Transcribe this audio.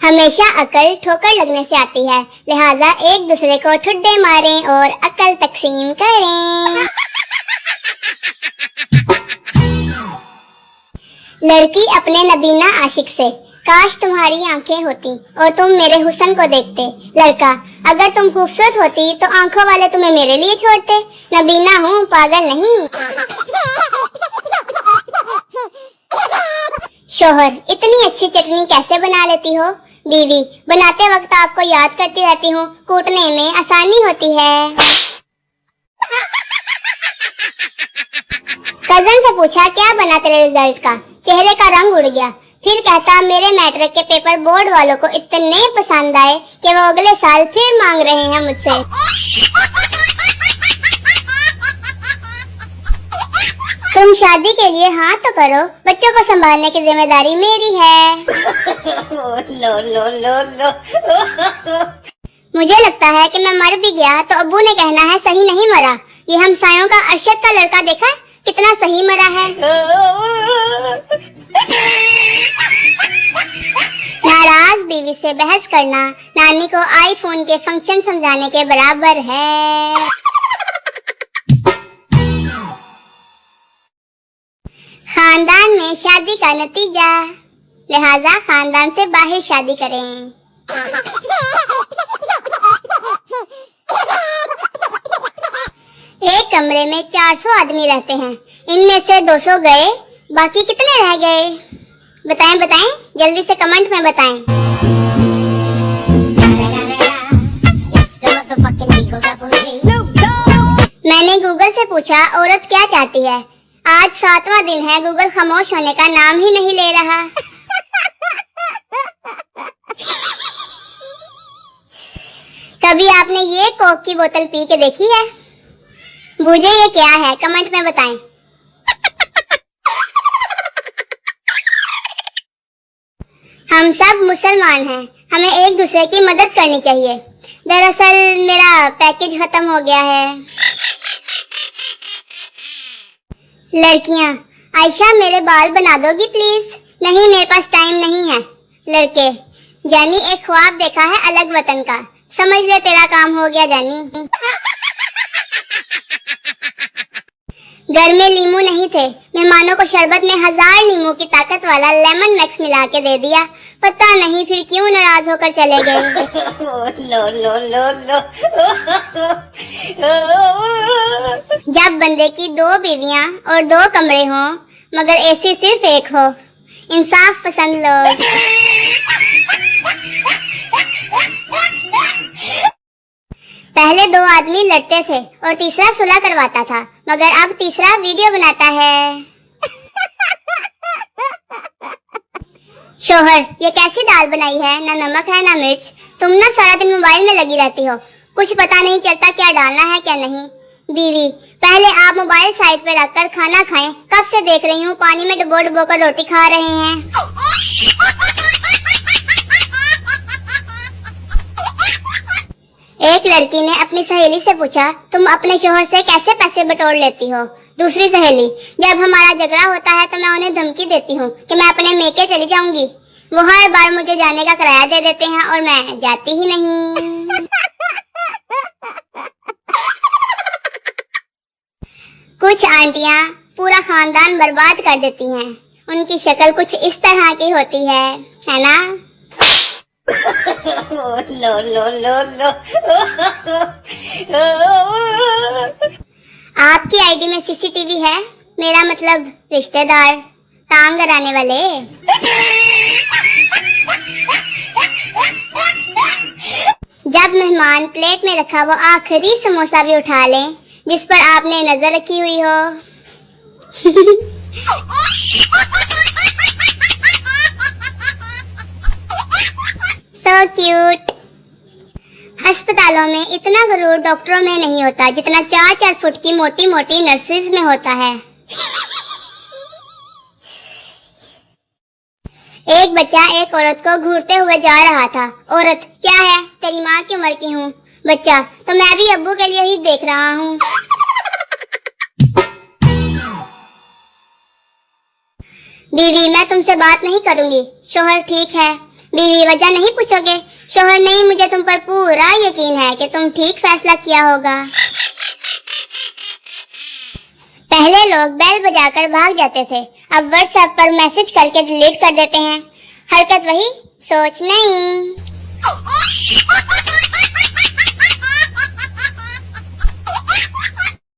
हमेशा अकल ठोकर लगने से आती है, लिहाजा एक दूसरे को ठुड्डे मारें और अकल तकसीम करें। लड़की अपने नबीना आशिक से, काश तुम्हारी आंखें होती और तुम मेरे हुस्न को देखते। लड़का, अगर तुम खूबसूरत होती तो आंखों वाले तुम्हें मेरे लिए छोड़ते। नबीना हूँ, पागल नहीं। शोहर, इतनी अच्छी चटनी कैसे बना लेती हो? बीवी, बनाते वक्त आपको याद करती रहती हूँ, कूटने में आसानी होती है। कजन से पूछा, क्या बना तेरे रिजल्ट का? चेहरे का रंग उड़ गया। फिर कहता, मेरे मैट्रिक के पेपर बोर्ड वालों को इतने पसंद आए कि वो अगले साल फिर मांग रहे हैं मुझसे। तुम शादी के लिए हाँ तो करो, बच्चों को संभालने की जिम्मेदारी मेरी है। No no no no. मुझे लगता है कि मैं मर भी गया तो अब्बू ने कहना है सही नहीं मरा। ये हमसायों का अरशद का लड़का देखा कितना सही मरा है। नाराज बीवी से बहस करना नानी को आईफोन के फंक्शन समझाने के बराबर है। खानदान में शादी का नतीजा, लिहाजा खानदान से बाहर शादी करें। एक कमरे में 400 आदमी रहते हैं, इनमें से 200 गए, बाकी कितने रह गए? बताएं बताएं, जल्दी से कमेंट में बताएं। मैंने गूगल से पूछा, औरत क्या चाहती है? आज 7वां दिन है, गूगल खामोश होने का नाम ही नहीं ले रहा। कभी आपने ये कोक की बोतल पी के देखी है? बूझे ये क्या है? कमेंट में बताएं। हम सब मुसलमान हैं, हमें एक दूसरे की मदद करनी चाहिए। दरअसल मेरा पैकेज खत्म हो गया है। लड़कियां, आयशा मेरे बाल बना दोगी प्लीज? नहीं, मेरे पास टाइम नहीं है। लड़के, जानी एक ख्वाब देखा है अलग वतन का, समझ ले तेरा काम हो गया जानी। घर में लीमू नहीं थे, मेहमानों को शरबत में 1000 लीमू की ताकत वाला लेमन मैक्स मिला के दे दिया। पता नहीं फिर क्यों नाराज होकर चले गए। No no no no. जब बंदे की 2 बीवियां और 2 कमरे हों मगर एसी सिर्फ एक हो। इंसाफ पसंद लोग। पहले 2 आदमी लड़ते थे और तीसरा सुलह करवाता था, मगर अब तीसरा वीडियो बनाता है। शोहर, ये कैसी दाल बनाई है? ना नमक है ना मिर्च। तुम ना सारा दिन मोबाइल में लगी रहती हो, कुछ पता नहीं चलता क्या डालना है क्या नहीं। बीवी, पहले आप मोबाइल साइड पे रखकर खाना खाएं। कब से देख रही हूँ पानी में डुबो डुबो कर रोटी खा रहे हैं। एक लड़की ने अपनी सहेली से पूछा, तुम अपने शोहर से कैसे पैसे बटोर लेती हो? दूसरी सहेली, जब हमारा झगड़ा होता है तो मैं उन्हें धमकी देती हूँ कि मैं अपने मेके चली जाऊंगी। वो हर बार मुझे जाने का किराया दे देते हैं और मैं जाती ही नहीं। कुछ आंटियाँ पूरा खानदान बर्बाद कर देती हैं। उनकी शक्ल कुछ इस तरह की होती है ना? No no no no. आपकी आईडी में सीसीटीवी है? मेरा मतलब रिश्तेदार, टांग कराने वाले। जब मेहमान प्लेट में रखा वो आखिरी समोसा भी उठा लें जिस पर आपने नजर रखी हुई हो। So cute। अस्पतालों में इतना गुरूर डॉक्टरों में नहीं होता जितना 4-4 फुट की मोटी मोटी नर्सेज में होता है। एक बच्चा एक औरत को घूरते हुए जा रहा था। औरत, क्या है? तेरी माँ की उम्र की हूँ। बच्चा, तो मैं भी अब्बू के लिए ही देख रहा हूँ। बीवी, मैं तुमसे बात नहीं करूंगी। शोहर, ठीक है, बीवी वजह नहीं पूछोगे? शोहर नहीं, मुझे तुम पर पूरा यकीन है कि तुम ठीक फैसला किया होगा। पहले लोग बेल बजाकर भाग जाते थे, अब व्हाट्सएप पर मैसेज करके डिलीट कर देते हैं। हरकत वही, सोच नहीं।